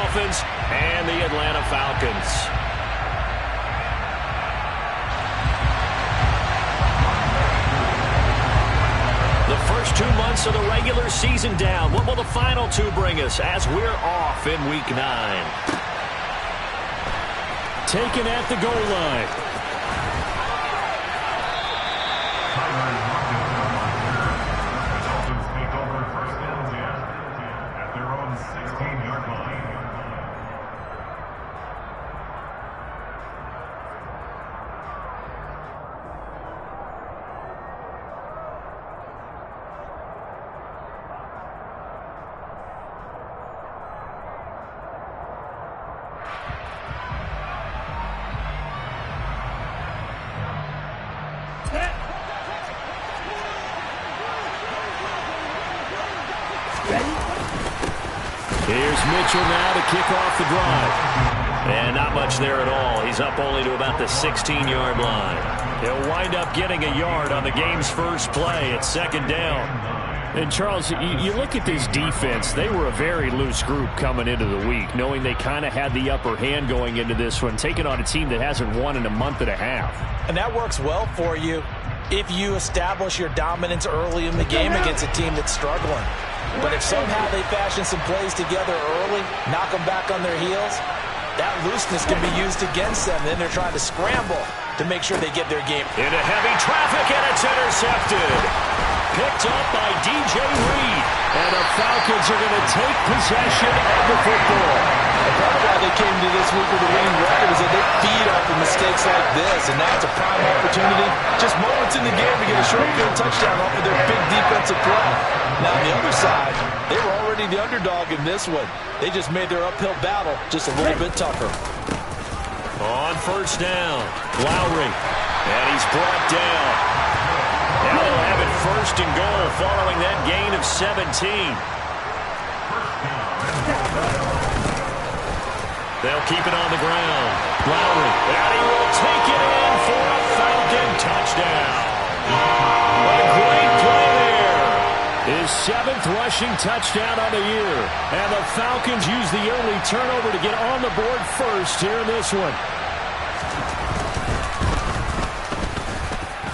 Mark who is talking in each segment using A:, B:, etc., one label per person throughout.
A: Dolphins and the Atlanta Falcons. The first 2 months of the regular season down. What will the final two bring us as we're off in Week 9? Taken at the goal line. Here's Mitchell now to kick off the drive. And not much there at all. He's up only to about the 16-yard line. He'll wind up getting a yard on the game's first play at second down. And, Charles, you look at this defense, they were a very loose group coming into the week, knowing they kind of had the upper hand going into this one, taking on a team that hasn't won in a month and a half.
B: And that works well for you if you establish your dominance early in the game against a team that's struggling. But if somehow they fashion some plays together early, knock them back on their heels, that looseness can be used against them. Then they're trying to scramble to make sure they get their game.
A: Into heavy traffic, and it's intercepted. Picked up by DJ Reed. And the Falcons are going to take possession of the football.
B: And part of why they came to this week with a winning record is that they feed off of mistakes like this. And now it's a prime opportunity, just moments in the game, to get a short field touchdown off of their big defensive play. Now, on the other side, they were already the underdog in this one. They just made their uphill battle just a little bit tougher.
A: On first down, Lowry. And he's brought down. Now they'll have it first and goal following that gain of 17. They'll keep it on the ground. Lowry. And he will take it in for a Falcon touchdown. What a great play there. His 7th rushing touchdown on the year. And the Falcons use the early turnover to get on the board first here in this one.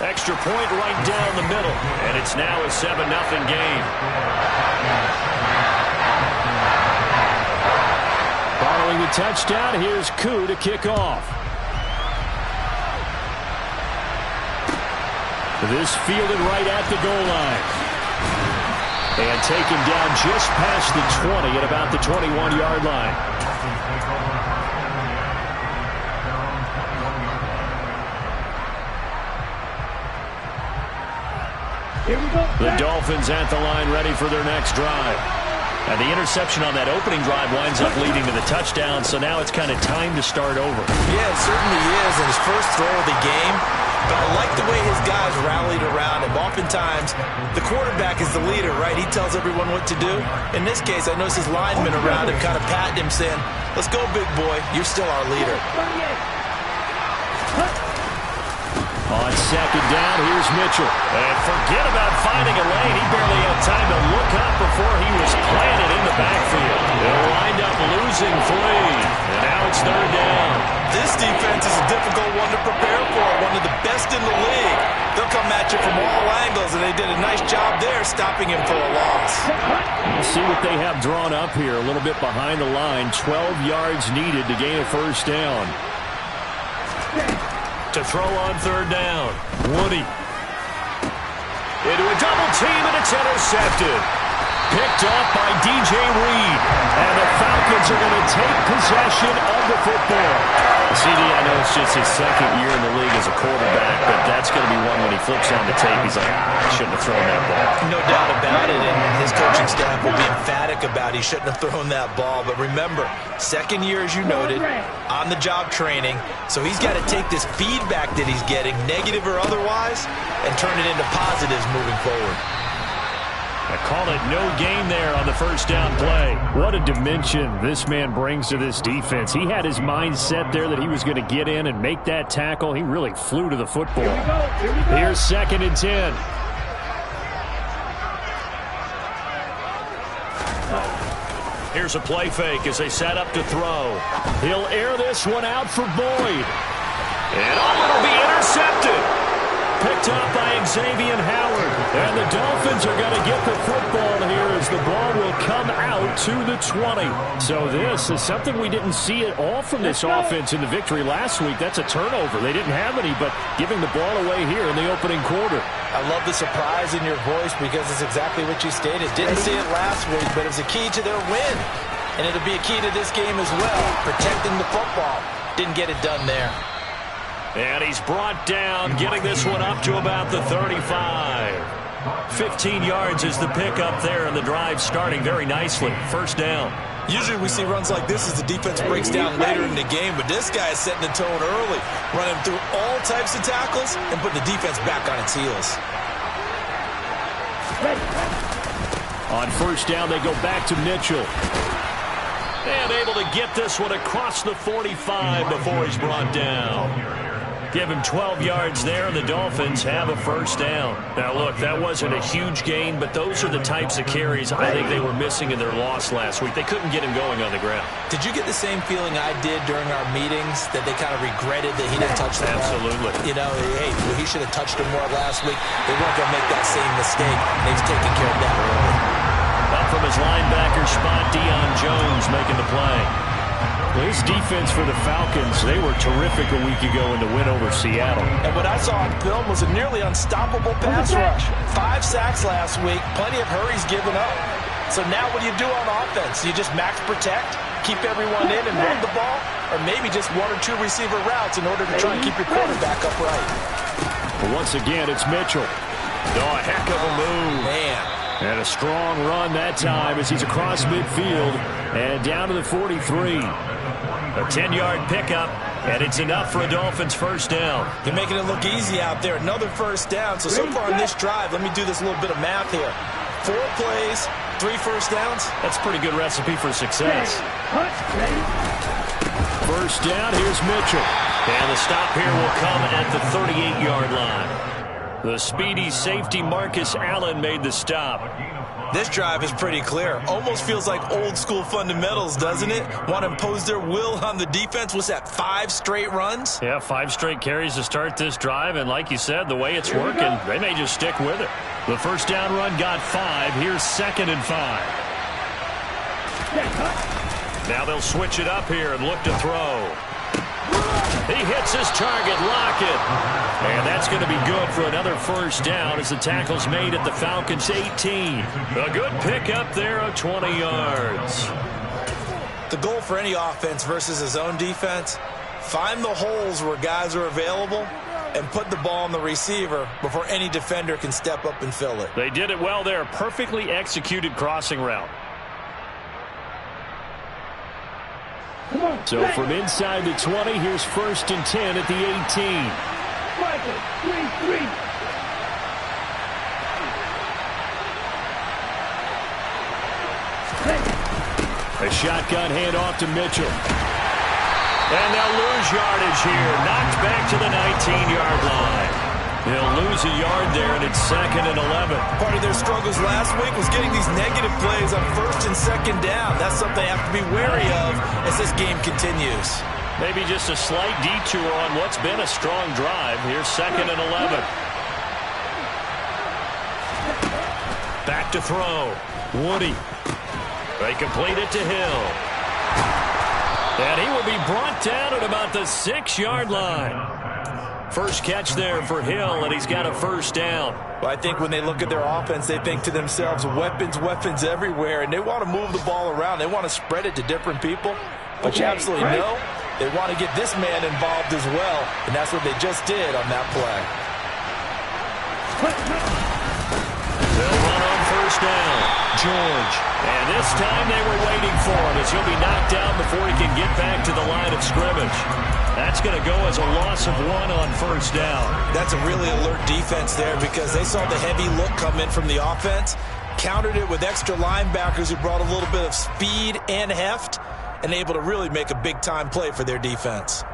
A: Extra point right down the middle. And it's now a 7-0 game. Following the touchdown, here's Koo to kick off. This fielded right at the goal line. And taken down just past the 20 at about the 21-yard line.
C: Here we go.
A: The Dolphins at the line, ready for their next drive. And the interception on that opening drive winds up leading to the touchdown, so now it's kind of time to start over.
B: Yeah, it certainly is, in his first throw of the game. But I like the way his guys rallied around him. Oftentimes, the quarterback is the leader, right? He tells everyone what to do. In this case, I noticed his linemen around him kind of patting him, saying, "Let's go, big boy. You're still our leader."
A: On second down, here's Mitchell. And forget about finding a lane. He barely had time to look up before he was planted in the backfield. They'll wind up losing 3. And now it's third down.
B: This defense is a difficult one to prepare for, one of the best in the league. They'll come at you from all angles, and they did a nice job there stopping him for a loss.
A: We'll see what they have drawn up here, a little bit behind the line. 12 yards needed to gain a first down. To throw on third down, Woody. Into a double team, and it's intercepted. Picked up by DJ Reed. And the Falcons are going to take possession of the football. CD, I know it's just his second year in the league as a quarterback, but that's going to be one when he flips on the tape, he's like, I shouldn't have thrown that ball.
B: No doubt about it, and his coaching staff will be emphatic about he shouldn't have thrown that ball. But remember, second year, as you noted, on-the-job training, so he's got to take this feedback that he's getting, negative or otherwise, and turn it into positives moving forward.
A: I call it no gain there on the first down play. What a dimension this man brings to this defense. He had his mind set there that he was going to get in and make that tackle. He really flew to the football.
C: Here we go.
A: Here's second and 10. Here's a play fake as they set up to throw. He'll air this one out for Boyd. And it'll be intercepted. Picked up by Xavier Howard. And the Dolphins are going to get the football here as the ball will come out to the 20. So this is something we didn't see at all from this offense in the victory last week. That's a turnover. They didn't have any, but giving the ball away here in the opening quarter.
B: I love the surprise in your voice because it's exactly what you stated. Didn't see it last week, but it was a key to their win. And it'll be a key to this game as well, protecting the football. Didn't get it done there.
A: And he's brought down, getting this one up to about the 35. 15 yards is the pickup there, and the drive starting very nicely. First down.
B: Usually we see runs like this as the defense breaks down later in the game, but this guy is setting the tone early, running through all types of tackles and putting the defense back on its heels.
A: On first down, they go back to Mitchell. And able to get this one across the 45 before he's brought down. Give him 12 yards there, and the Dolphins have a first down. Now, look, that wasn't a huge gain, but those are the types of carries I think they were missing in their loss last week. They couldn't get him going on the ground.
B: Did you get the same feeling I did during our meetings, that they kind of regretted that he didn't touch the ball?
A: Absolutely.
B: You know, hey, well, he should have touched him more last week. They weren't going to make that same mistake. They've taken care of that early.
A: Up from his linebacker spot, Deion Jones making the play. Well, his defense for the Falcons, they were terrific a week ago in the win over Seattle.
B: And what I saw on film was a nearly unstoppable pass rush. 5 sacks last week, plenty of hurries given up. So now what do you do on offense? You just max protect, keep everyone in and run the ball, or maybe just 1 or 2 receiver routes in order to try and keep your quarterback upright.
A: But once again, it's Mitchell. Oh, a heck of a move.
B: Man.
A: And a strong run that time as he's across midfield and down to the 43. A 10-yard pickup, and it's enough for a Dolphins first down.
B: You're making it look easy out there. Another first down. So far in this drive, let me do this little bit of math here. 4 plays, 3 first downs.
A: That's a pretty good recipe for success. First down, here's Mitchell. And the stop here will come at the 38-yard line. The speedy safety Marcus Allen made the stop.
B: This drive is pretty clear. Almost feels like old school fundamentals, doesn't it? Want to impose their will on the defense. What's that, 5 straight runs?
A: Yeah, 5 straight carries to start this drive. And like you said, the way it's working, they may just stick with it. The first down run got 5. Here's 2nd and 5. Now they'll switch it up here and look to throw. He hits his target, Lockett. And that's going to be good for another first down as the tackle's made at the Falcons' 18. A good pickup there of 20 yards.
B: The goal for any offense versus his own defense, find the holes where guys are available and put the ball on the receiver before any defender can step up and fill it.
A: They did it well there. Perfectly executed crossing route. So from inside the 20, here's 1st and 10 at the 18. A shotgun handoff to Mitchell. And they'll lose yardage here. Knocked back to the 19-yard line. They'll lose a yard there, and it's 2nd and 11.
B: Part of their struggles last week was getting these negative plays on 1st and 2nd down. That's something they have to be wary of as this game continues.
A: Maybe just a slight detour on what's been a strong drive. Here's 2nd and 11. Back to throw. Woody. They complete it to Hill. And he will be brought down at about the 6-yard line. First catch there for Hill, and he's got a first down.
B: Well, I think when they look at their offense, they think to themselves, weapons, weapons everywhere, and they want to move the ball around. They want to spread it to different people. But you absolutely know they want to get this man involved as well, and that's what they just did on that play.
A: They'll run on first down. George. And this time they were waiting for him as he'll be knocked down before he can get back to the line of scrimmage. That's going to go as a loss of 1 on first down.
B: That's a really alert defense there because they saw the heavy look come in from the offense, countered it with extra linebackers who brought a little bit of speed and heft, and able to really make a big-time play for their defense.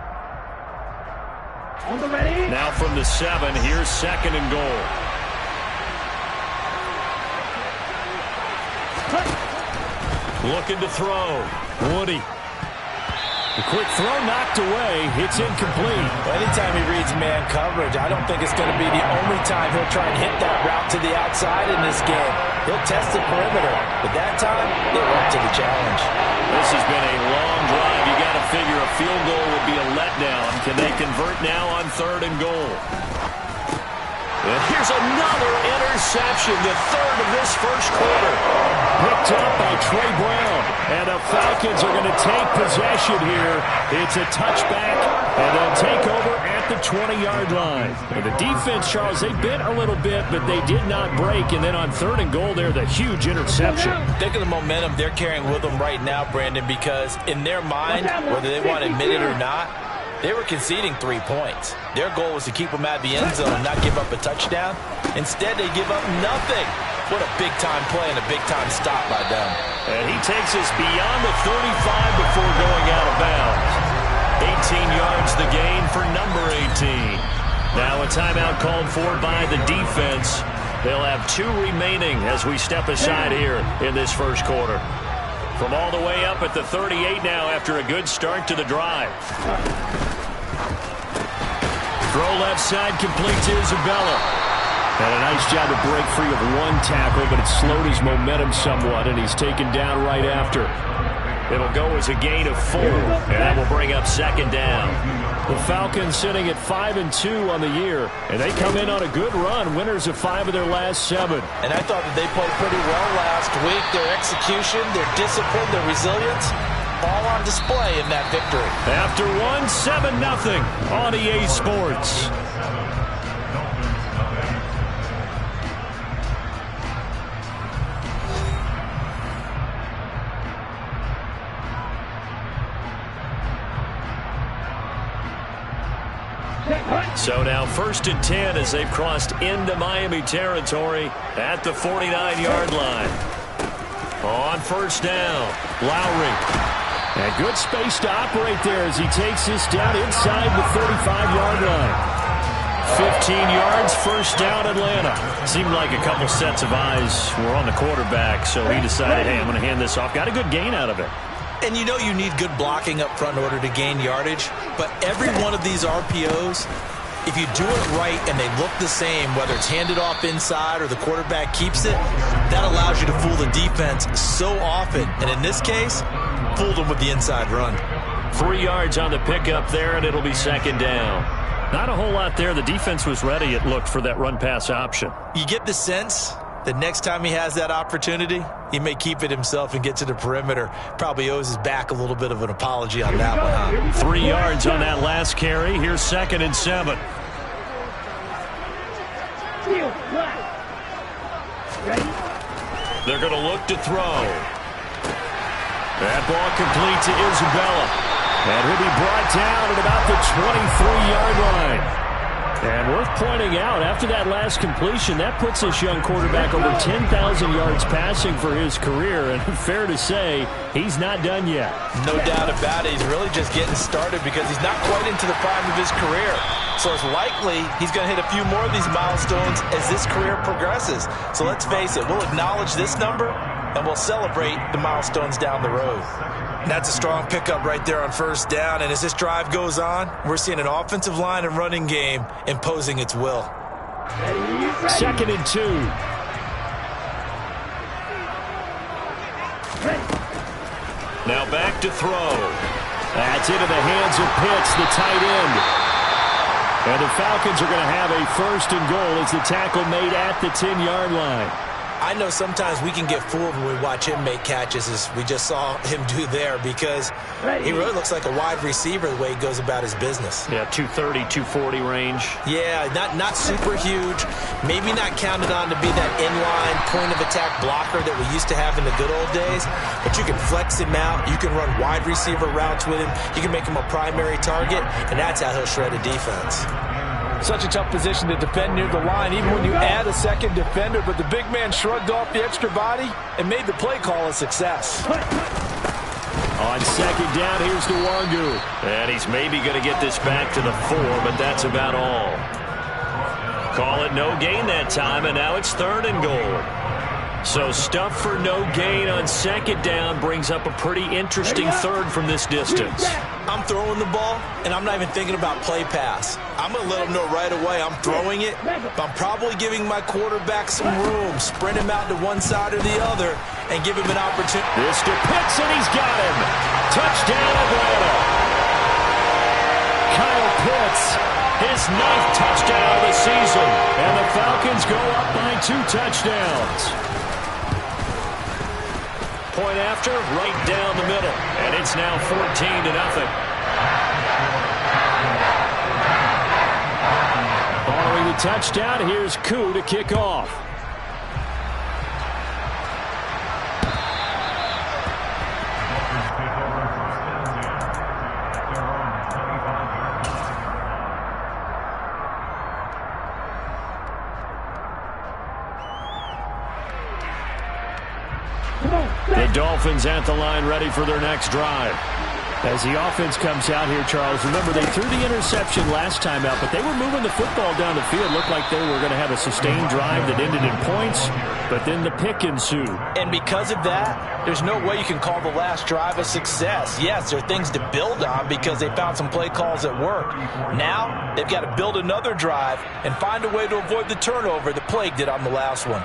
A: Now from the 7, here's 2nd and goal. Looking to throw. Woody. The quick throw knocked away. It's incomplete.
B: Well, anytime he reads man coverage, I don't think it's going to be the only time he'll try and hit that route to the outside in this game. He'll test the perimeter, but that time, they were up to the challenge.
A: This has been a long drive. You got to figure a field goal would be a letdown. Can they convert now on 3rd and goal? And here's another interception, the 3rd of this first quarter. Picked up by Trey Brown. And the Falcons are going to take possession here. It's a touchback, and they'll take over at the 20-yard line. And the defense, Charles, they bit a little bit, but they did not break. And then on 3rd and goal there, the huge interception.
B: Think of the momentum they're carrying with them right now, Brandon, because in their mind, whether they want to admit it or not, they were conceding 3 points. Their goal was to keep them out of the end zone and not give up a touchdown. Instead, they give up nothing. What a big-time play and a big-time stop by them.
A: And he takes us beyond the 35 before going out of bounds. 18 yards the gain for number 18. Now a timeout called for by the defense. They'll have 2 remaining as we step aside here in this first quarter. From all the way up at the 38 now after a good start to the drive. Throw left side complete to Isabella. And a nice job to break free of 1 tackle, but it slowed his momentum somewhat, and he's taken down right after. It'll go as a gain of 4, and that will bring up 2nd down. The Falcons sitting at 5-2 on the year, and they come in on a good run, winners of 5 of their last 7.
B: And I thought that they played pretty well last week. Their execution, their discipline, their resilience, all on display in that victory.
A: After 7-0 on EA Sports. So now 1st and 10 as they've crossed into Miami territory at the 49-yard line. On 1st down, Lowry. And good space to operate there as he takes this down inside the 35-yard line. 15 yards, 1st down, Atlanta. Seemed like a couple sets of eyes were on the quarterback, so he decided, hey, I'm going to hand this off. Got a good gain out of it.
B: And you know you need good blocking up front in order to gain yardage, but every one of these RPOs, if you do it right and they look the same, whether it's handed off inside or the quarterback keeps it, that allows you to fool the defense so often. And in this case, fooled them with the inside run.
A: 3 yards on the pickup there, and it'll be 2nd down. Not a whole lot there. The defense was ready, it looked, for that run-pass option.
B: You get the sense that next time he has that opportunity, he may keep it himself and get to the perimeter. Probably owes his back a little bit of an apology on that one, huh?
A: 3 yards on that last carry. Here's 2nd and 7. They're going to look to throw. That ball complete to Isabella. And he'll be brought down at about the 23-yard line. And worth pointing out, after that last completion, that puts this young quarterback over 10,000 yards passing for his career. And fair to say, he's not done yet.
B: No doubt about it. He's really just getting started because he's not quite into the prime of his career. So it's likely he's going to hit a few more of these milestones as this career progresses. So let's face it, we'll acknowledge this number and we'll celebrate the milestones down the road. That's a strong pickup right there on 1st down. And as this drive goes on, we're seeing an offensive line and running game imposing its will.
A: 2nd and 2. Now back to throw. That's into the hands of Pitts, the tight end. And the Falcons are going to have a 1st and goal as the tackle made at the 10-yard line.
B: I know sometimes we can get fooled when we watch him make catches, as we just saw him do there, because he really looks like a wide receiver the way he goes about his business.
A: Yeah, 230, 240 range.
B: Yeah, not super huge. Maybe not counted on to be that inline point-of-attack blocker that we used to have in the good old days, but you can flex him out. You can run wide receiver routes with him. You can make him a primary target, and that's how he'll shred a defense.
D: Such a tough position to defend near the line, even when you add a second defender, but the big man shrugged off the extra body and made the play call a success.
A: On 2nd down, here's Nwangu. And he's maybe going to get this back to the 4, but that's about all. Call it no gain that time, and now it's 3rd and goal. So stuff for no gain on second down brings up a pretty interesting third from this distance.
B: I'm throwing the ball, and I'm not even thinking about play pass. I'm going to let him know right away I'm throwing it, but I'm probably giving my quarterback some room, sprint him out to one side or the other, and give him an opportunity.
A: This to Pitts, and he's got him. Touchdown, Atlanta. Kyle Pitts, his 9th touchdown of the season, and the Falcons go up by 2 touchdowns. Point after, right down the middle, and it's now 14-0. Following the touchdown, here's Koo to kick off. The Dolphins at the line, ready for their next drive. As the offense comes out here, Charles, remember they threw the interception last time out, but they were moving the football down the field. Looked like they were going to have a sustained drive that ended in points, but then the pick ensued.
D: And because of that, there's no way you can call the last drive a success. Yes, there are things to build on because they found some play calls that work. Now, they've got to build another drive and find a way to avoid the turnover that plagued it on the last one.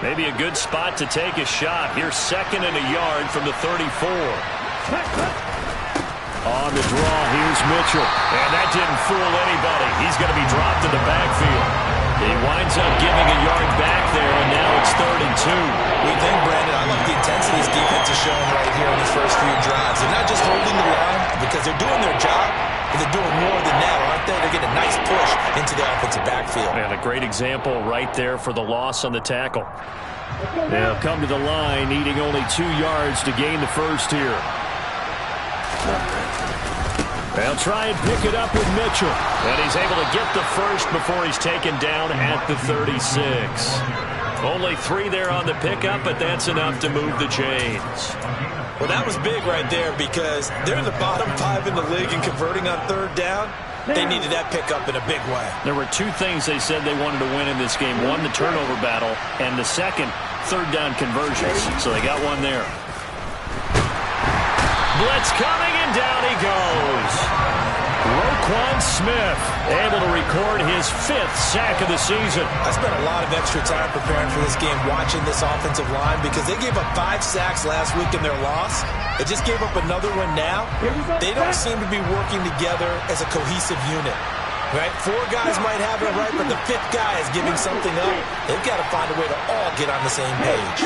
A: Maybe a good spot to take a shot. Here's 2nd and a yard from the 34. On the draw, here's Mitchell. And that didn't fool anybody. He's going to be dropped in the backfield. He winds up giving a yard back there, and now it's 3rd and 2.
B: What do you think, Brandon? I love the intensity this defense is showing right here in these first few drives. They're not just holding the line because they're doing their job, but they're doing more than that, aren't they? They're getting a nice push into the offensive backfield.
A: And a great example right there for the loss on the tackle. They'll come to the line, needing only 2 yards to gain the first here. They'll try and pick it up with Mitchell. And he's able to get the first before he's taken down at the 36. Only 3 there on the pickup, but that's enough to move the chains.
B: Well, that was big right there because they're in the bottom 5 in the league and converting on 3rd down. They needed that pickup in a big way.
A: There were 2 things they said they wanted to win in this game. One, the turnover battle, and the second, 3rd down conversions. So they got one there. Blitz coming, and down he goes. Roquan Smith able to record his 5th sack of the season.
B: I spent a lot of extra time preparing for this game, watching this offensive line, because they gave up 5 sacks last week in their loss. They just gave up another one now. They don't seem to be working together as a cohesive unit. Right? 4 guys might have it right, but the 5th guy is giving something up. They've got to find a way to all get on the same page.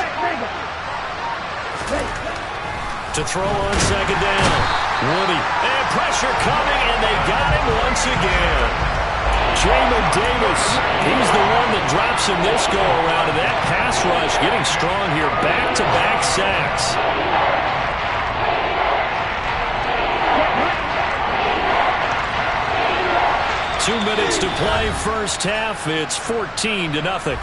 A: To throw on 2nd down. Woody. And pressure coming, and they got him once again. Jamin Davis. He's the one that drops him this go-around, and that pass rush getting strong here. Back-to-back sacks. Two minutes to play first half. It's 14-0.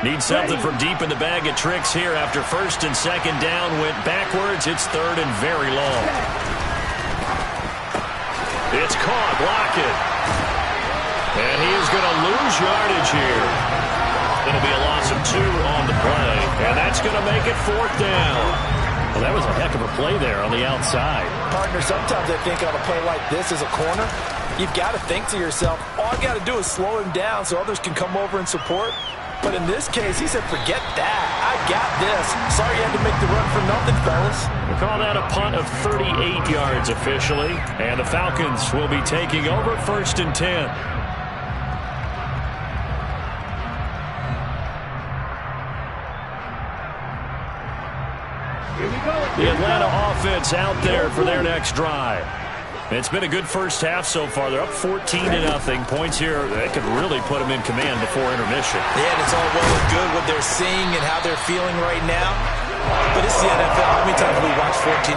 A: Need something from deep in the bag of tricks here after 1st and 2nd down went backwards. It's 3rd and very long. It's caught, block it. And he is going to lose yardage here. It'll be a loss of 2 on the play. And that's going to make it 4th down. Well, that was a heck of a play there on the outside.
D: Partner, sometimes I think on a play like this as a corner, you've got to think to yourself, all I got to do is slow him down so others can come over and support. But in this case, he said, forget that. I got this. Sorry you had to make the run for nothing, fellas.
A: We call that a punt of 38 yards officially. And the Falcons will be taking over 1st and 10. The Atlanta offense out there for their next drive. It's been a good first half so far. They're up 14-0. Points here that could really put them in command before intermission.
B: Yeah, and it's all well and good what they're seeing and how they're feeling right now.
D: But it's the NFL. How many times have we watched 14-0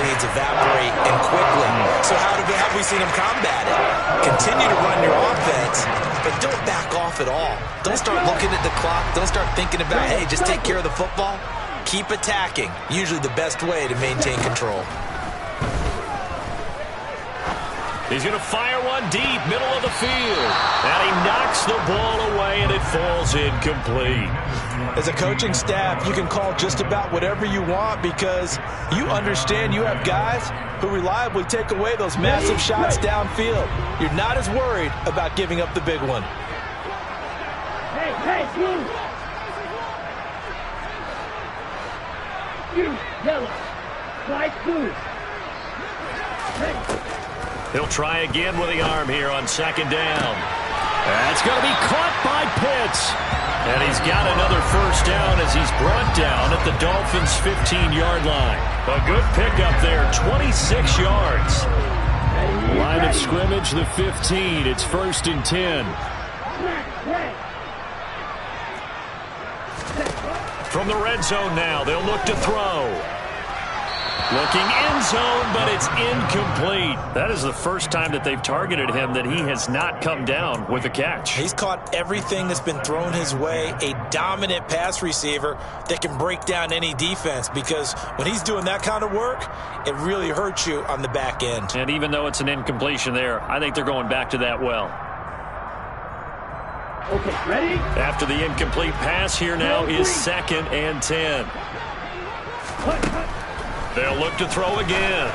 D: leads evaporate and quickly? So how have we seen them combat it? Continue to run your offense, but don't back off at all. Don't start looking at the clock. Don't start thinking about, hey, just take care of the football. Keep attacking. Usually the best way to maintain control.
A: He's going to fire one deep, middle of the field. And he knocks the ball away, and it falls incomplete.
D: As a coaching staff, you can call just about whatever you want because you understand you have guys who reliably take away those massive shots downfield. You're not as worried about giving up the big one.
C: Hey, move. You, yellow. White, blue. Hey.
A: He'll try again with the arm here on second down. That's going to be caught by Pitts. And he's got another first down as he's brought down at the Dolphins' 15-yard line. A good pickup there, 26 yards. Line of scrimmage, the 15. It's 1st and 10. From the red zone now, they'll look to throw. Looking end zone, but it's incomplete. That is the first time that they've targeted him that he has not come down with a catch.
D: He's caught everything that's been thrown his way. A dominant pass receiver that can break down any defense because when he's doing that kind of work, it really hurts you on the back end.
A: And even though it's an incompletion there, I think they're going back to that well.
C: Okay, ready?
A: After the incomplete pass, here now is 2nd and 10. They'll look to throw again.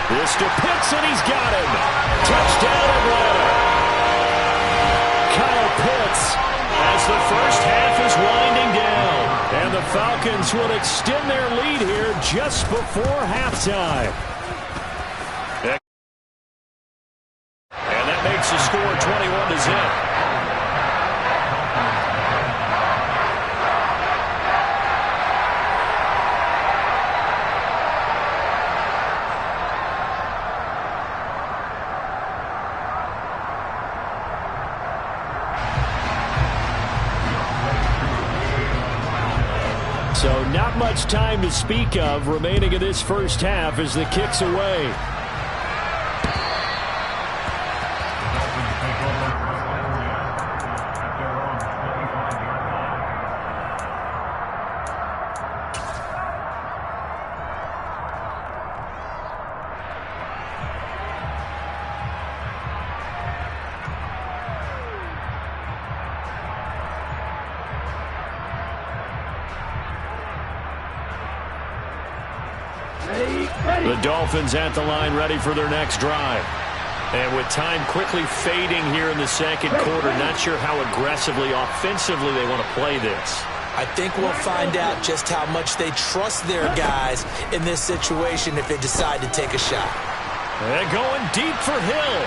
A: This to Pitts, and he's got him. Touchdown, Atlanta. Kyle Pitts as the first half is winding down. And the Falcons will extend their lead here just before halftime. And that makes the score 21-0. So not much time to speak of remaining in this first half as the kick's away. The Dolphins at the line ready for their next drive. And with time quickly fading here in the second quarter, not sure how aggressively, offensively they want to play this.
D: I think we'll find out just how much they trust their guys in this situation if they decide to take a shot.
A: They're going deep for Hill.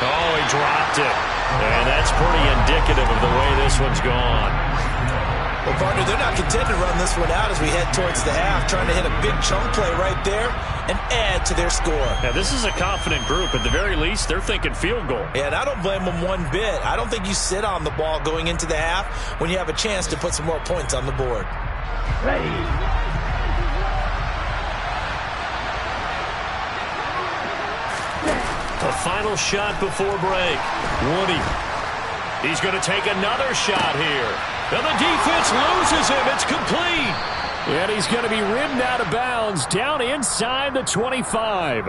A: Oh, he dropped it. And that's pretty indicative of the way this one's gone.
D: Well, partner, they're not content to run this one out as we head towards the half, trying to hit a big chunk play right there and add to their score.
A: Yeah, this is a confident group. At the very least, they're thinking field goal.
D: Yeah, and I don't blame them one bit. I don't think you sit on the ball going into the half when you have a chance to put some more points on the board.
C: Ready.
A: A final shot before break. Woody. He's going to take another shot here. And the defense loses him. It's complete. And he's going to be ridden out of bounds down inside the 25.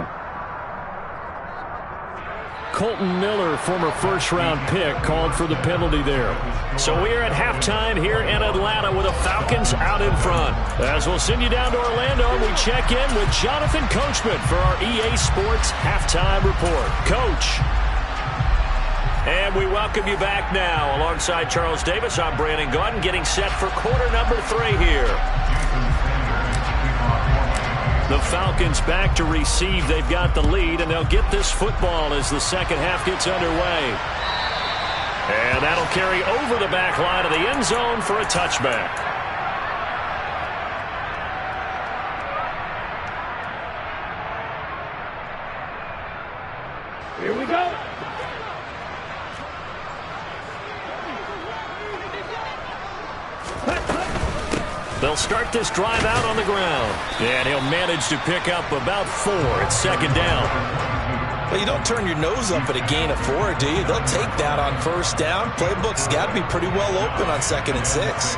A: Colton Miller, former first-round pick, called for the penalty there. So we're at halftime here in Atlanta with the Falcons out in front. As we'll send you down to Orlando, we check in with Jonathan Coachman for our EA Sports Halftime Report. Coach. And we welcome you back now. Alongside Charles Davis, I'm Brandon Gaudin, getting set for quarter number 3 here. The Falcons back to receive. They've got the lead, and they'll get this football as the second half gets underway. And that'll carry over the back line of the end zone for a touchback.
C: Here we go.
A: They'll start this drive out on the ground. And he'll manage to pick up about 4 at second down.
D: Well, you don't turn your nose up at a gain of 4, do you? They'll take that on first down. Playbook's got to be pretty well open on 2nd and 6.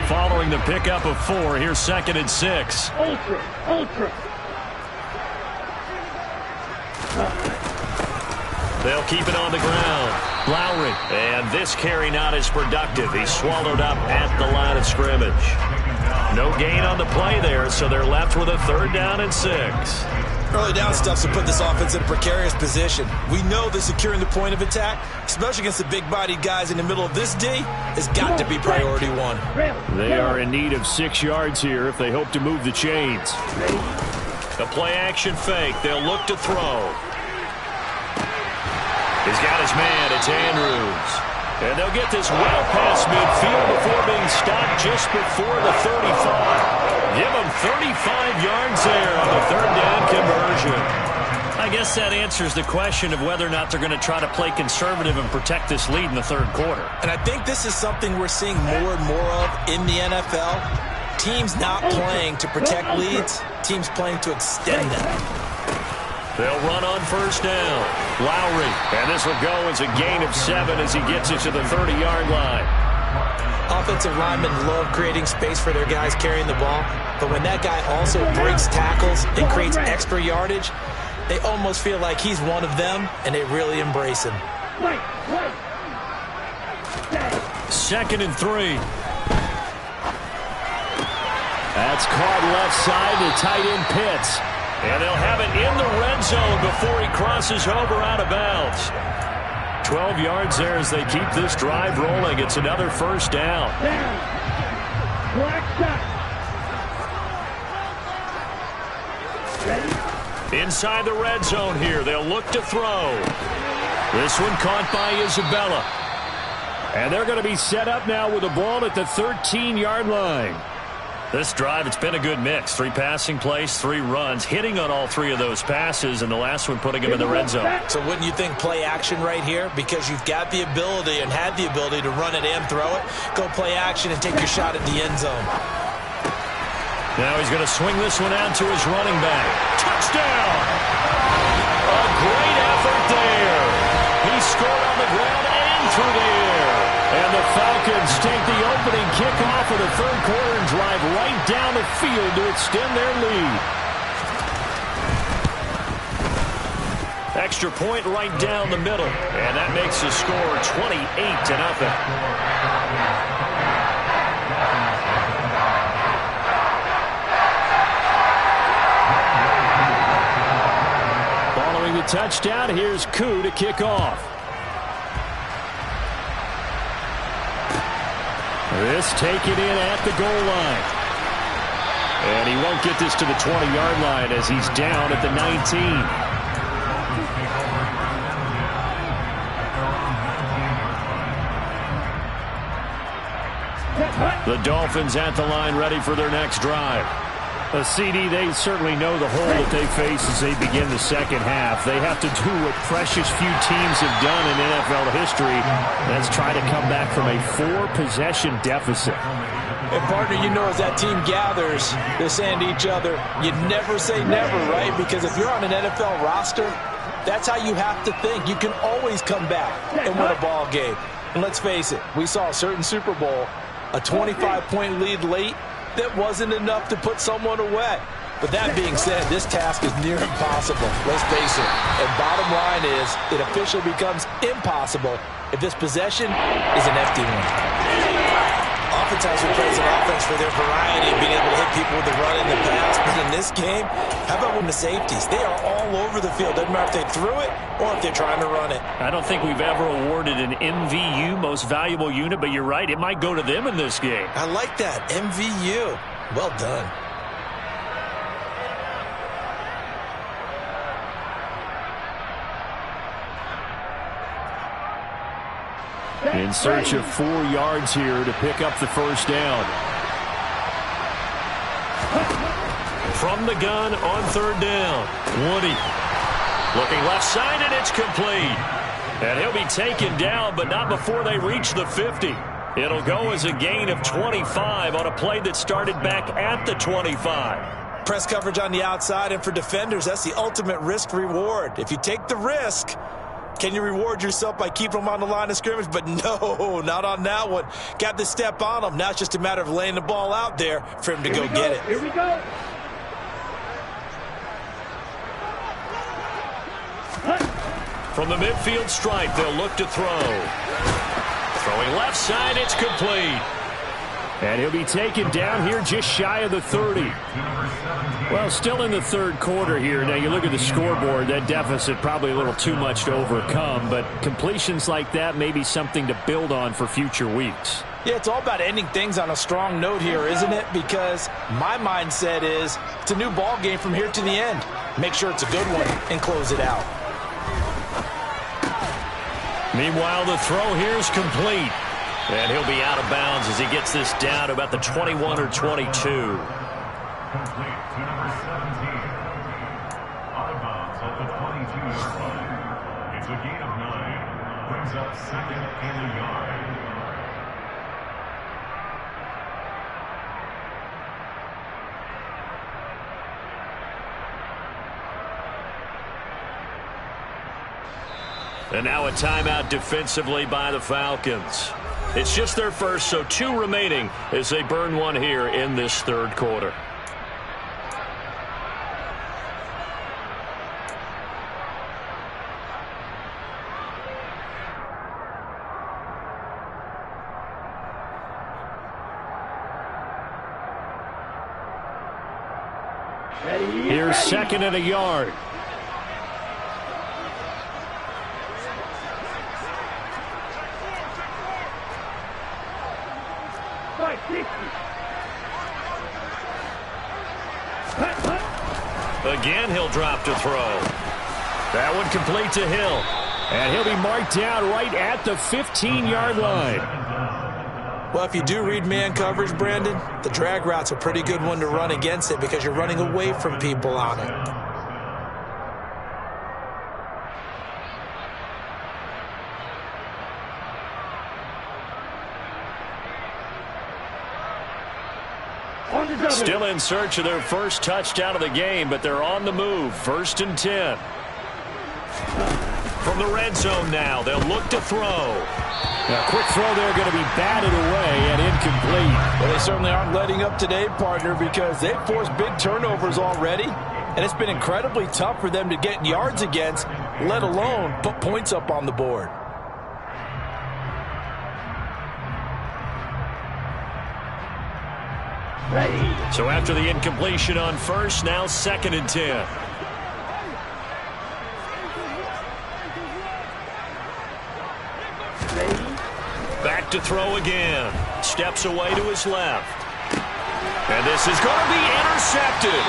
A: Following the pickup of 4, here's 2nd and 6.
C: Ultra.
A: They'll keep it on the ground. Lowry. And this carry not as productive. He's swallowed up at the line of scrimmage. No gain on the play there, so they're left with a 3rd down and 6.
D: Early down stuff's to put this offense in a precarious position. We know that securing the point of attack, especially against the big-bodied guys in the middle of this D, has got to be priority 1.
A: They are in need of 6 yards here if they hope to move the chains. The play-action fake. They'll look to throw. He's got his man. It's Andrews. And they'll get this well past midfield before being stopped just before the 35. Give them 35 yards there on the 3rd down conversion. I guess that answers the question of whether or not they're going to try to play conservative and protect this lead in the 3rd quarter.
D: And I think this is something we're seeing more and more of in the NFL. Teams not playing to protect leads, teams playing to extend them.
A: They'll run on first down. Lowry. And this will go as a gain of 7 as he gets it to the 30-yard line.
D: Offensive linemen love creating space for their guys carrying the ball, but when that guy also breaks tackles and creates extra yardage, they almost feel like he's one of them, and they really embrace him.
A: 2nd and 3. That's caught left side to tight end Pitts. And they'll have it in the red zone before he crosses over out of bounds. 12 yards there as they keep this drive rolling. It's another 1st down. Inside the red zone here. They'll look to throw. This one caught by Isabella. And they're going to be set up now with the ball at the 13-yard line. This drive, it's been a good mix. 3 passing plays, 3 runs, hitting on all 3 of those passes, and the last one putting him in the red zone.
D: So wouldn't you think play action right here? Because you've got the ability and had the ability to run it and throw it. Go play action and take your shot at the end zone.
A: Now he's going to swing this one out to his running back. Touchdown! A great effort there. He scored on the ground and through the air. And the Falcons take the opening kickoff of the 3rd quarter and drive right down the field to extend their lead. Extra point right down the middle. And that makes the score 28-0. Following the touchdown, here's Koo to kick off. This taken in at the goal line. And he won't get this to the 20-yard line as he's down at the 19. The Dolphins at the line ready for their next drive. A CD, they certainly know the hole that they face as they begin the 2nd half. They have to do what precious few teams have done in NFL history. That's try to come back from a 4-possession deficit.
D: And partner, you know, as that team gathers, they're saying to each other, you never say never, right? Because if you're on an NFL roster, that's how you have to think. You can always come back and win a ball game. And let's face it, we saw a certain Super Bowl, a 25-point lead late, that wasn't enough to put someone away. But that being said, this task is near impossible. Let's face it. And bottom line is, it officially becomes impossible if this possession is an empty one. Oftentimes we praise an offense for their variety of being able to hit people with the run and the pass. But in this game, how about with the safeties? They are all over the field. Doesn't matter if they threw it or if they're trying to run it.
A: I don't think we've ever awarded an MVU, most valuable unit, but you're right. It might go to them in this game.
D: I like that. MVU. Well done.
A: In search of 4 yards here to pick up the 1st down. From the gun on 3rd down. Woody looking left side, and it's complete. And he'll be taken down, but not before they reach the 50. It'll go as a gain of 25 on a play that started back at the 25.
D: Press coverage on the outside, and for defenders, that's the ultimate risk-reward. If you take the risk, can you reward yourself by keeping them on the line of scrimmage? But no, not on that one. Got the step on them. Now it's just a matter of laying the ball out there for him to go get it.
C: Here we go.
A: From the midfield stripe, they'll look to throw. Throwing left side, it's complete. And he'll be taken down here just shy of the 30. Well, still in the third quarter here. Now, you look at the scoreboard, that deficit probably a little too much to overcome, but completions like that may be something to build on for future weeks.
D: Yeah, it's all about ending things on a strong note here, isn't it? Because my mindset is it's a new ball game from here to the end. Make sure it's a good one and close it out.
A: Meanwhile, the throw here is complete. And he'll be out of bounds as he gets this down to about the 21 or 22.
E: Complete to number 17. Out of bounds at the 22-yard line. It's a gain of 9. Brings up second and a yard.
A: And now a timeout defensively by the Falcons. It's just their first, so 2 remaining as they burn one here in this third quarter. Here's second and a yard. Again, he'll drop to throw. That one complete to Hill. And he'll be marked down right at the 15-yard line.
D: Well, if you do read man coverage, Brandon, the drag route's a pretty good one to run against it because you're running away from people on it.
A: Still in search of their first touchdown of the game, but they're on the move. 1st and 10. From the red zone now, they'll look to throw. A quick throw there going to be batted away and incomplete.
D: Well, they certainly aren't letting up today, partner, because they've forced big turnovers already, and it's been incredibly tough for them to get yards against, let alone put points up on the board.
A: So after the incompletion on first, now 2nd and 10. Back to throw again. Steps away to his left. And this is going to be intercepted.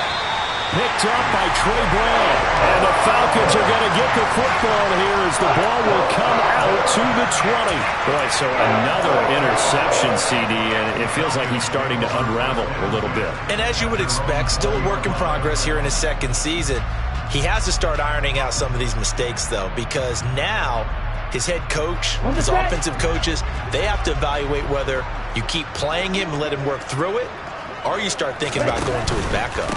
A: Picked up by Trey Brown. And the Falcons are going to get the football here as the ball will come out to the 20. Boy, so another interception, CD, and it feels like he's starting to unravel a little bit.
D: And as you would expect, still a work in progress here in his second season. He has to start ironing out some of these mistakes, though, because now his head coach, his offensive coaches, they have to evaluate whether you keep playing him and let him work through it, or you start thinking about going to his backup.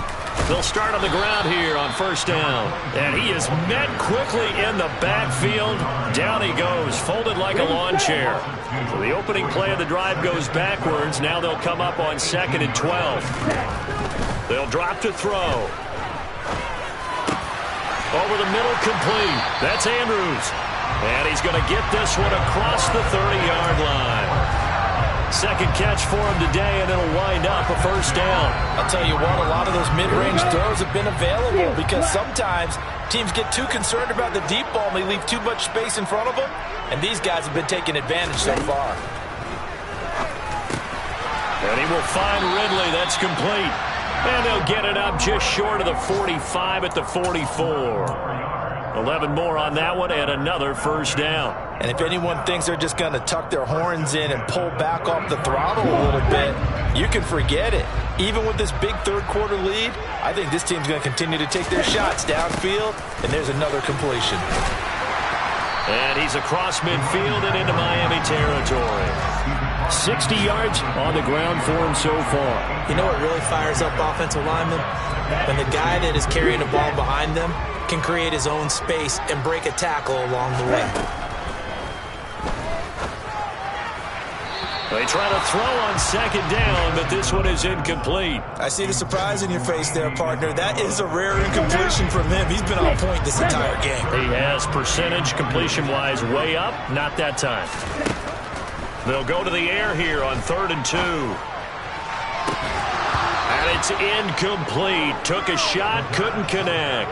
A: They'll start on the ground here on 1st down. And he is met quickly in the backfield. Down he goes, folded like a lawn chair. So the opening play of the drive goes backwards. Now they'll come up on 2nd and 12. They'll drop to throw. Over the middle, complete. That's Andrews. And he's going to get this one across the 30-yard line. Second catch for him today, and it'll wind up a 1st down.
D: I'll tell you what, a lot of those mid-range throws have been available because sometimes teams get too concerned about the deep ball and they leave too much space in front of them, and these guys have been taking advantage so far.
A: And he will find Ridley. That's complete. And they'll get it up just short of the 45 at the 44. 11 more on that one and another 1st down.
D: And if anyone thinks they're just going to tuck their horns in and pull back off the throttle a little bit, you can forget it. Even with this big third quarter lead, I think this team's going to continue to take their shots downfield, and there's another completion.
A: And he's across midfield and into Miami territory. 60 yards on the ground for him so far.
D: You know what really fires up offensive linemen? When the guy that is carrying the ball behind them can create his own space and break a tackle along the way.
A: They try to throw on second down, but this one is incomplete.
D: I see the surprise in your face there, partner. That is a rare incompletion from him. He's been on point this entire game.
A: He has percentage completion-wise way up. Not that time. They'll go to the air here on 3rd and 2. And it's incomplete. Took a shot, couldn't connect.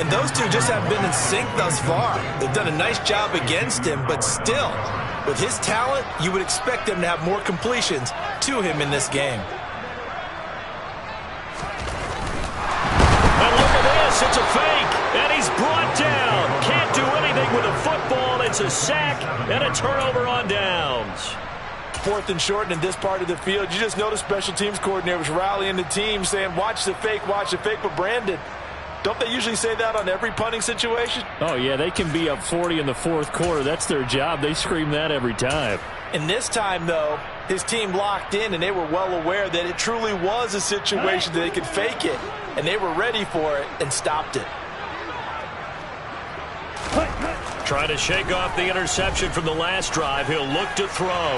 D: And those two just haven't been in sync thus far. They've done a nice job against him, but still, with his talent, you would expect them to have more completions to him in this game.
A: And look at this. It's a fake. And he's brought down. Can't do anything with a football. It's a sack and a turnover on downs.
B: 4th and short, and in this part of the field, you just notice special teams coordinators rallying the team, saying, watch the fake, but Brandon, don't they usually say that on every punting situation?
A: Oh, yeah, they can be up 40 in the 4th quarter. That's their job. They scream that every time.
B: And this time, though, his team locked in, and they were well aware that it truly was a situation that they could fake it, and they were ready for it and stopped it.
A: Trying to shake off the interception from the last drive. He'll look to throw.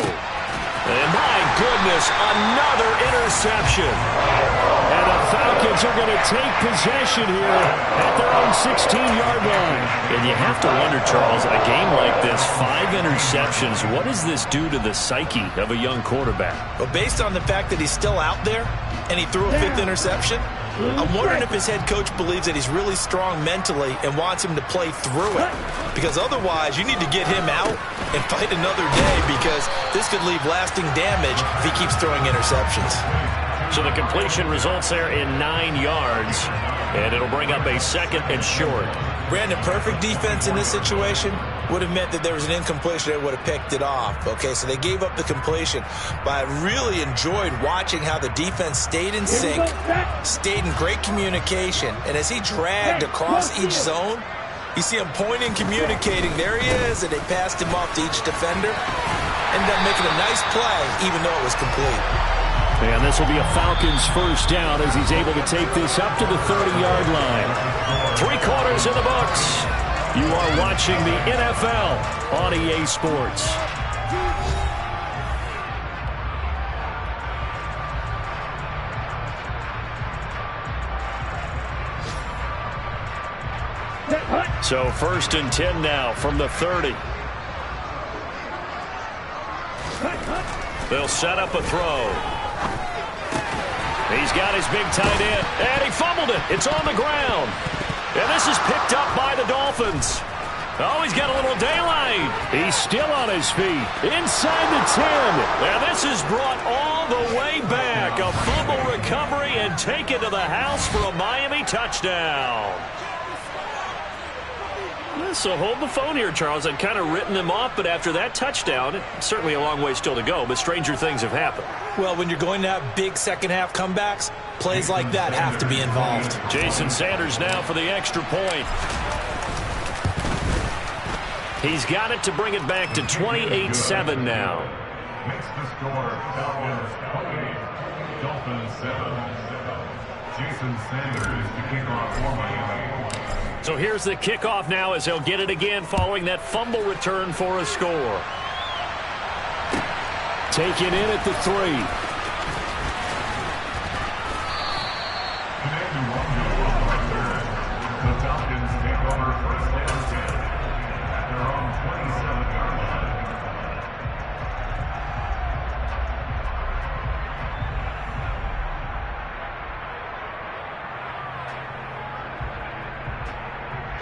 A: And my goodness, another interception. And the Falcons are going to take possession here at their own 16-yard line. And you have to wonder, Charles, in a game like this, 5 interceptions, what does this do to the psyche of a young quarterback?
D: Well, based on the fact that he's still out there and he threw a 5th interception, I'm wondering if his head coach believes that he's really strong mentally and wants him to play through it. Because otherwise, you need to get him out and fight another day, because this could leave lasting damage if he keeps throwing interceptions.
A: So the completion results there in 9 yards, and it'll bring up a 2nd and short.
D: Brandon, perfect defense in this situation would have meant that there was an incompletion that would have picked it off. Okay, so they gave up the completion, but I really enjoyed watching how the defense stayed in sync, stayed in great communication, and as he dragged across each zone, you see him pointing, communicating. There he is, and they passed him off to each defender. Ended up making a nice play, even though it was complete.
A: And this will be a Falcons first down as he's able to take this up to the 30-yard line. 3 quarters in the books. You are watching the NFL on EA Sports. So 1st and 10 now from the 30. They'll set up a throw. He's got his big tight end, and he fumbled it. It's on the ground. And this is picked up by the Dolphins. Oh, he's got a little daylight. He's still on his feet. Inside the 10. And this is brought all the way back. A fumble recovery and take it to the house for a Miami touchdown. So hold the phone here, Charles. I'd kind of written them off, but after that touchdown, it's certainly a long way still to go, but stranger things have happened.
D: Well, when you're going to have big second-half comebacks, plays like that have to be involved.
A: Jason Sanders now for the extra point. He's got it to bring it back to 28-7 now.
E: Makes the score Falcons 28, Dolphins 7. Jason Sanders to kick off for Miami.
A: So here's the kickoff now as they'll get it again following that fumble return for a score. Taken in at the 3.
E: The Falcons take over 1st and 10 at their own 27-yard line.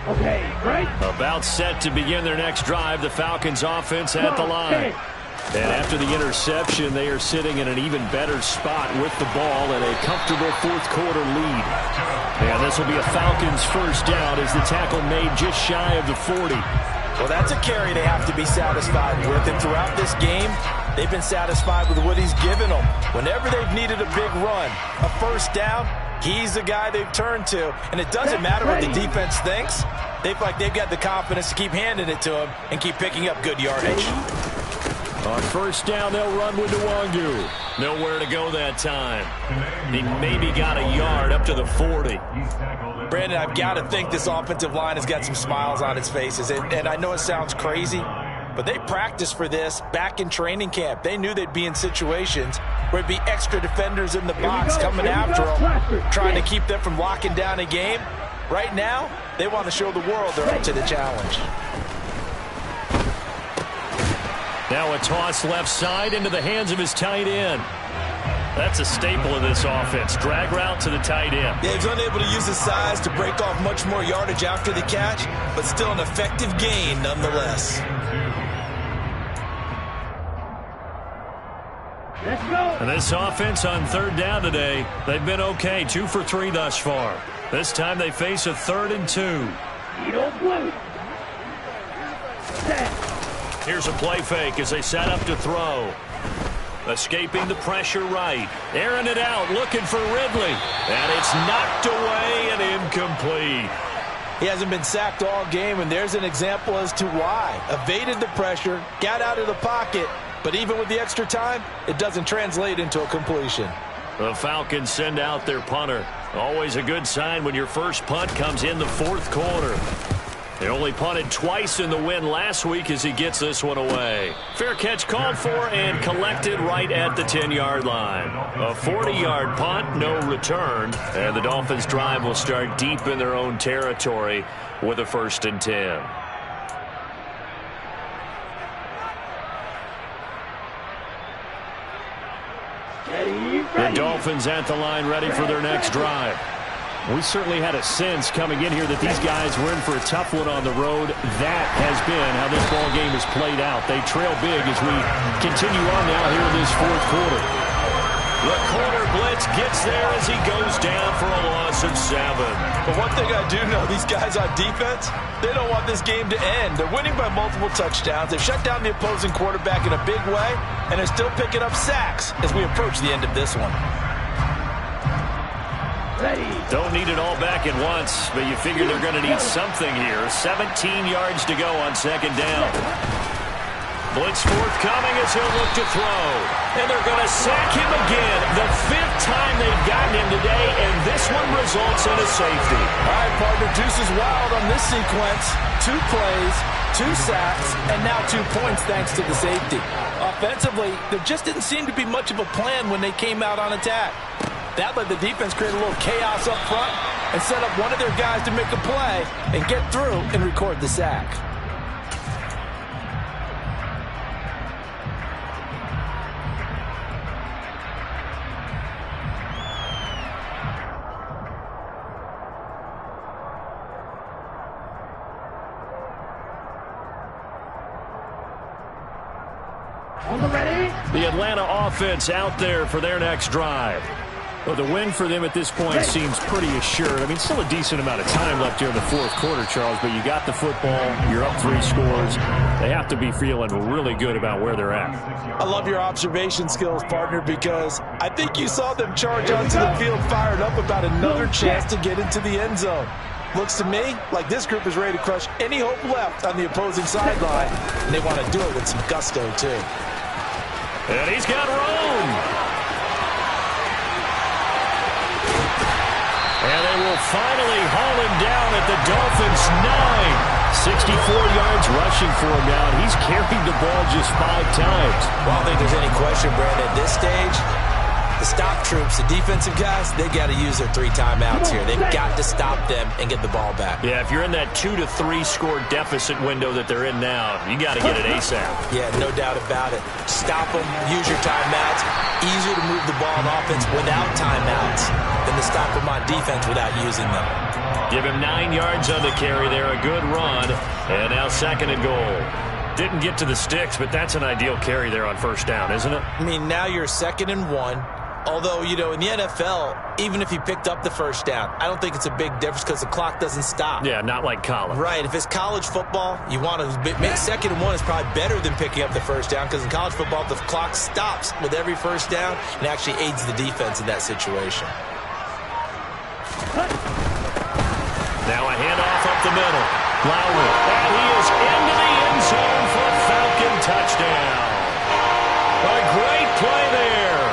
C: Okay, right?
A: About set to begin their next drive, the Falcons offense at the line. And after the interception, they are sitting in an even better spot with the ball and a comfortable 4th quarter lead. And this will be a Falcons first down as the tackle made just shy of the 40.
D: Well, that's a carry they have to be satisfied with. And throughout this game, they've been satisfied with what he's given them. Whenever they've needed a big run, a first down, he's the guy they've turned to. And it doesn't matter what the defense thinks. They feel like they've got the confidence to keep handing it to him and keep picking up good yardage.
A: On first down, they'll run with Nwangu. Nowhere to go that time. He maybe got a yard up to the 40.
D: Brandon, I've got to think this offensive line has got some smiles on its faces. And I know it sounds crazy, but they practiced for this back in training camp. They knew they'd be in situations where it'd be extra defenders in the box coming after them, trying to keep them from locking down a game. Right now, they want to show the world they're up to the challenge.
A: Now a toss left side into the hands of his tight end. That's a staple of this offense. Drag route to the tight end.
D: Yeah, he's unable to use his size to break off much more yardage after the catch, but still an effective gain nonetheless.
C: Let's go.
A: And this offense on third down today, they've been okay. 2 for 3 thus far. This time they face a 3rd and 2.
C: You don't blue. Set.
A: Here's a play fake as they set up to throw. Escaping the pressure right. Airing it out, looking for Ridley. And it's knocked away and incomplete.
D: He hasn't been sacked all game, and there's an example as to why. Evaded the pressure, got out of the pocket, but even with the extra time, it doesn't translate into a completion.
A: The Falcons send out their punter. Always a good sign when your first punt comes in the 4th quarter. They only punted twice in the win last week as he gets this one away. Fair catch called for and collected right at the 10-yard line. A 40-yard punt, no return. And the Dolphins drive will start deep in their own territory with a 1st and 10. The Dolphins at the line ready for their next drive. We certainly had a sense coming in here that these guys were in for a tough one on the road. That has been how this ball game has played out. They trail big as we continue on now here in this 4th quarter. The corner blitz gets there as he goes down for a loss of 7.
D: But one thing I do know, these guys on defense, they don't want this game to end. They're winning by multiple touchdowns. They've shut down the opposing quarterback in a big way, and they're still picking up sacks as we approach the end of this one.
A: Don't need it all back at once, but you figure they're going to need something here. 17 yards to go on 2nd down. Blitz forthcoming as he'll look to throw. And they're going to sack him again. The 5th time they've gotten him today, and this one results in a safety.
D: All right, partner, deuce is wild on this sequence. 2 plays, 2 sacks, and now 2 points thanks to the safety. Offensively, there just didn't seem to be much of a plan when they came out on attack. That let the defense create a little chaos up front and set up one of their guys to make a play and get through and record the sack.
A: The Atlanta offense out there for their next drive. Well, the win for them at this point seems pretty assured. I mean, still a decent amount of time left here in the 4th quarter, Charles, but you got the football, you're up 3 scores. They have to be feeling really good about where they're at.
D: I love your observation skills, partner, because I think you saw them charge onto the field fired up about another chance to get into the end zone. Looks to me like this group is ready to crush any hope left on the opposing sideline, and they want to do it with some gusto, too.
A: And he's got room. And they will finally haul him down at the Dolphins' 9. 64 yards rushing for him now. He's carried the ball just 5 times.
D: Well, I don't think there's any question, Brandon, at this stage, the stop troops, the defensive guys, they got to use their 3 timeouts here. They've got to stop them and get the ball back.
A: Yeah, if you're in that 2 to 3 score deficit window that they're in now, you got to get it ASAP.
D: Yeah, no doubt about it. Stop them, use your timeouts. Easier to move the ball on offense without timeouts than to stop them on defense without using them.
A: Give him 9 yards on the carry there, a good run, and now 2nd and goal. Didn't get to the sticks, but that's an ideal carry there on 1st down, isn't it?
D: I mean, now you're 2nd and 1. Although, you know, in the NFL, even if he picked up the 1st down, I don't think it's a big difference because the clock doesn't stop.
A: Yeah, not like college.
D: Right. If it's college football, you want to make 2nd and 1 is probably better than picking up the 1st down because in college football, the clock stops with every 1st down and actually aids the defense in that situation.
A: Now a handoff up the middle. Lowry. And he is into the end zone for a Falcon touchdown. A great play there.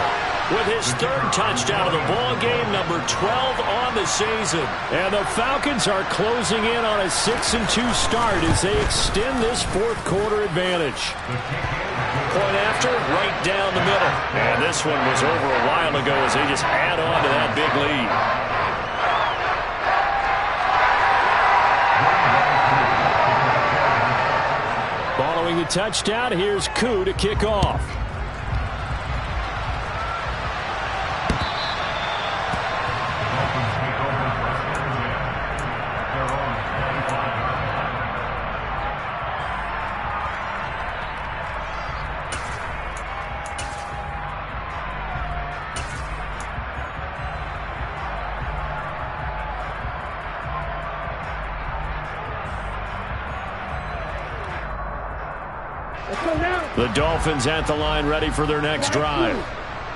A: With his third touchdown of the ball game, number 12 on the season. And the Falcons are closing in on a 6-2 start as they extend this fourth quarter advantage. Point after, right down the middle. And this one was over a while ago as they just add on to that big lead. Following the touchdown, here's Koo to kick off. The Dolphins at the line ready for their next drive.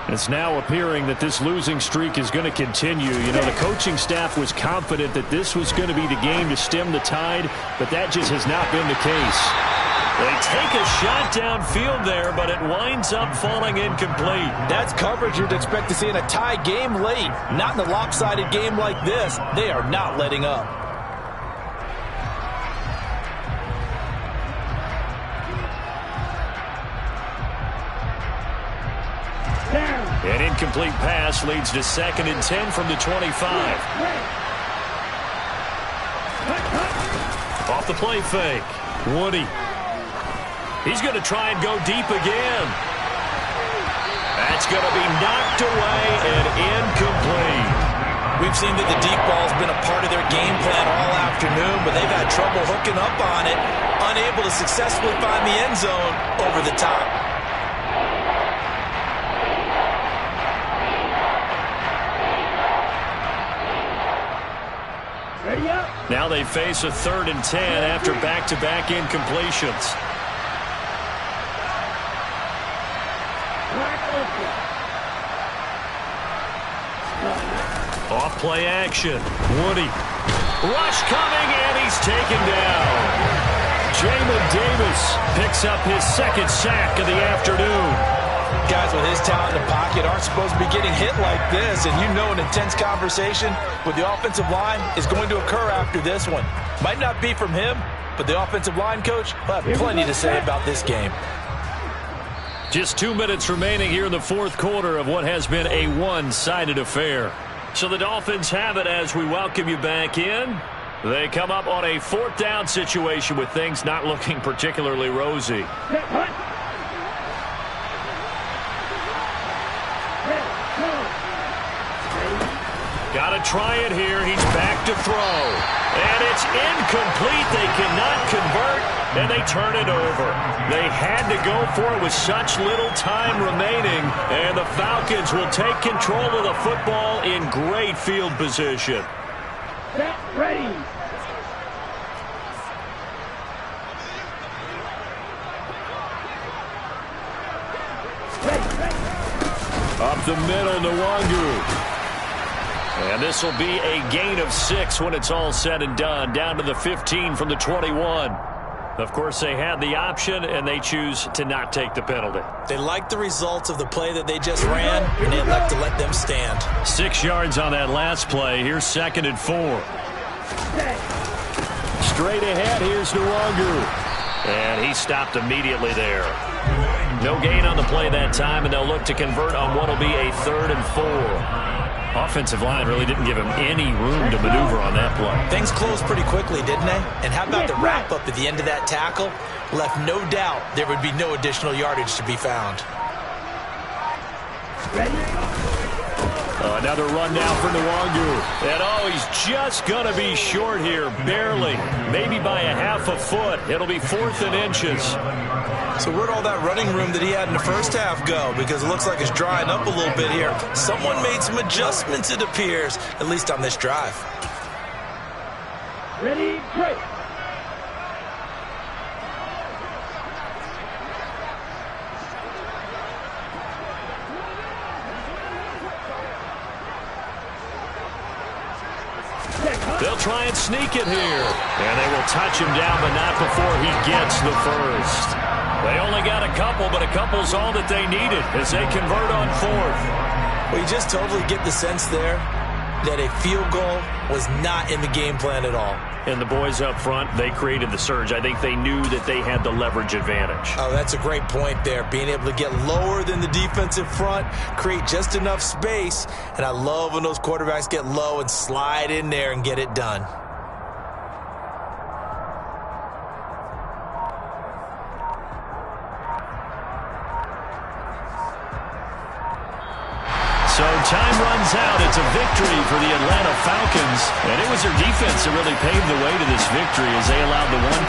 A: It's now appearing that this losing streak is going to continue. You know, the coaching staff was confident that this was going to be the game to stem the tide, but that just has not been the case. They take a shot downfield there, but it winds up falling incomplete.
D: That's coverage you'd expect to see in a tie game late. Not in a lopsided game like this. They are not letting up.
A: An incomplete pass leads to 2nd and 10 from the 25. Off the play fake. Woody. He's going to try and go deep again. That's going to be knocked away and incomplete.
D: We've seen that the deep ball's been a part of their game plan all afternoon, but they've had trouble hooking up on it, unable to successfully find the end zone over the top.
A: Now they face a 3rd and 10 after back-to-back incompletions. Off play action. Woody. Rush coming, and he's taken down. Jamin Davis picks up his 2nd sack of the afternoon.
D: Guys with his talent in the pocket aren't supposed to be getting hit like this, and you know an intense conversation with the offensive line is going to occur after this one. Might not be from him, but the offensive line coach will have plenty to say about this game.
A: Just 2 minutes remaining here in the fourth quarter of what has been a one-sided affair. So the Dolphins have it as we welcome you back in. They come up on a 4th down situation with things not looking particularly rosy. Got to try it here. He's back to throw. And it's incomplete. They cannot convert, and they turn it over. They had to go for it with such little time remaining, and the Falcons will take control of the football in great field position.
C: Set, ready.
A: Up the middle, Nwangu. And this will be a gain of 6 when it's all said and done. Down to the 15 from the 21. Of course, they had the option, and they choose to not take the penalty.
D: They like the results of the play that they just ran, and they elect to let them stand.
A: 6 yards on that last play. Here's 2nd and 4. Straight ahead, here's Nwangu. And he stopped immediately there. No gain on the play that time, and they'll look to convert on what will be a 3rd and 4. Offensive line really didn't give him any room to maneuver on that play.
D: Things closed pretty quickly, didn't they? And how about the wrap-up at the end of that tackle? Left no doubt there would be no additional yardage to be found.
A: Another run now for Nwangu. And he's just going to be short here, barely. Maybe by a half a foot. It'll be 4th and inches.
D: So where'd all that running room that he had in the first half go? Because it looks like it's drying up a little bit here. Someone made some adjustments, it appears, at least on this drive.
C: Ready, break.
A: They'll try and sneak it here. And they will touch him down, but not before he gets the first. They only got a couple, but a couple's all that they needed as they convert on fourth.
D: Well, you just totally get the sense there that a field goal was not in the game plan at all.
A: And the boys up front, they created the surge. I think they knew that they had the leverage advantage.
D: Oh, that's a great point there. Being able to get lower than the defensive front, create just enough space. And I love when those quarterbacks get low and slide in there and get it done.
A: So time runs out. It's a victory for the Atlanta Falcons. And it was their defense that really paved the way to this victory as they allowed the one